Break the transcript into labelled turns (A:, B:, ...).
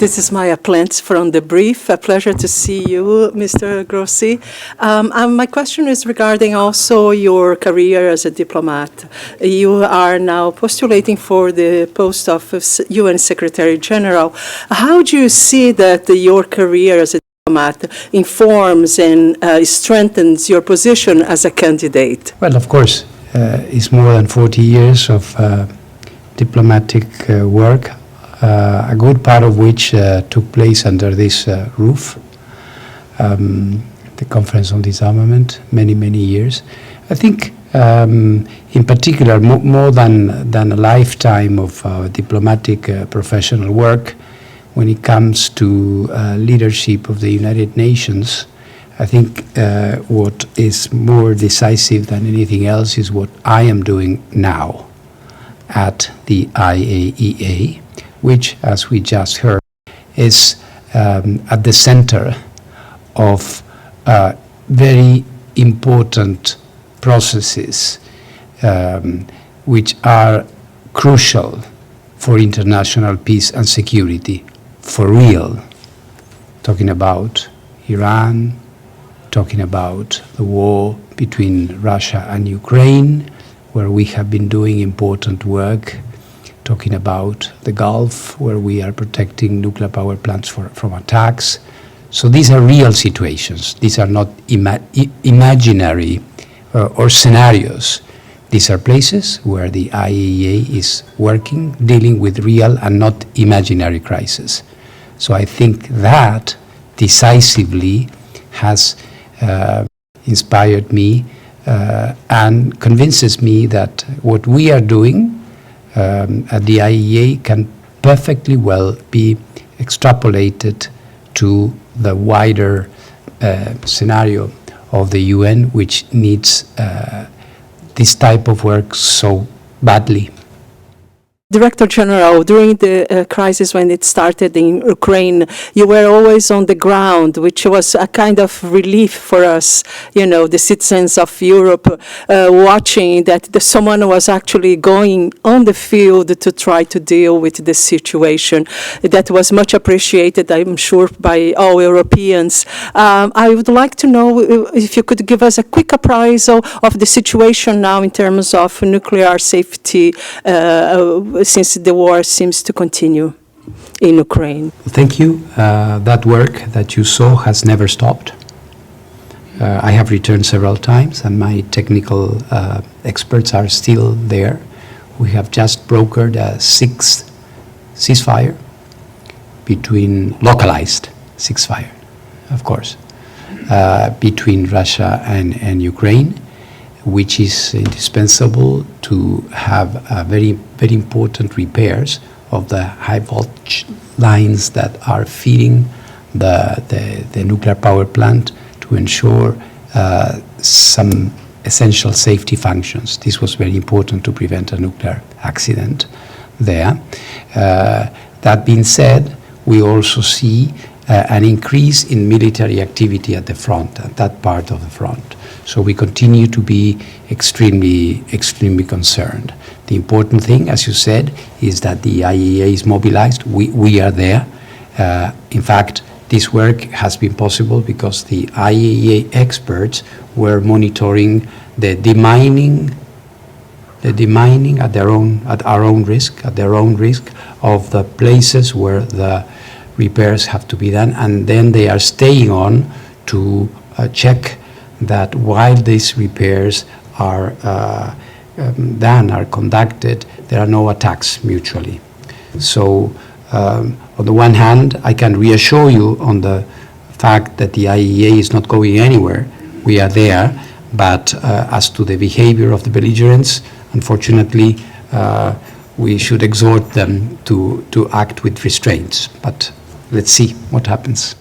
A: This is Maya Plants from The Brief. A pleasure to see you, Mr. Grossi. My question is regarding also your career as a diplomat. You are now postulating for the post of UN Secretary General. How do you see that your career as a diplomat informs and strengthens your position as a candidate?
B: Well, of course, it's more than 40 years of diplomatic work, a good part of which took place under this roof, the Conference on Disarmament, many, many years. I think, in particular, more than a lifetime of diplomatic professional work, when it comes to leadership of the United Nations, I think what is more decisive than anything else is what I am doing now at the IAEA, which, as we just heard, is at the center of very important processes which are crucial for international peace and security, for real. Talking about Iran, talking about the war between Russia and Ukraine, where we have been doing important work, talking about the Gulf, where we are protecting nuclear power plants from attacks. So these are real situations. These are not imaginary or scenarios. These are places where the IAEA is working, dealing with real and not imaginary crises. So I think that decisively has inspired me and convinces me that what we are doing at the IAEA can perfectly well be extrapolated to the wider scenario of the UN, which needs this type of work so badly.
A: Director General, during the crisis when it started in Ukraine, you were always on the ground, which was a kind of relief for us, you know, the citizens of Europe, watching that someone was actually going on the field to try to deal with the situation. That was much appreciated, I'm sure, by all Europeans. I would like to know if you could give us a quick appraisal of the situation now in terms of nuclear safety, since the war seems to continue in Ukraine.
B: Thank you. That work that you saw has never stopped. I have returned several times, and my technical experts are still there. We have just brokered a sixth ceasefire localized ceasefire, of course, between Russia and Ukraine, which is indispensable to have very, very important repairs of the high voltage lines that are feeding the nuclear power plant to ensure some essential safety functions. This was very important to prevent a nuclear accident there. That being said, we also see an increase in military activity at the front, at that part of the front. So we continue to be extremely, extremely concerned. The important thing, as you said, is that the IAEA is mobilized. We are there. In fact, this work has been possible because the IAEA experts were monitoring the demining at our own risk of the places where the repairs have to be done, and then they are staying on to check that while these repairs are conducted, there are no attacks mutually. So on the one hand, I can reassure you on the fact that the IAEA is not going anywhere. We are there, but as to the behavior of the belligerents, unfortunately, we should exhort them to act with restraints. But let's see what happens.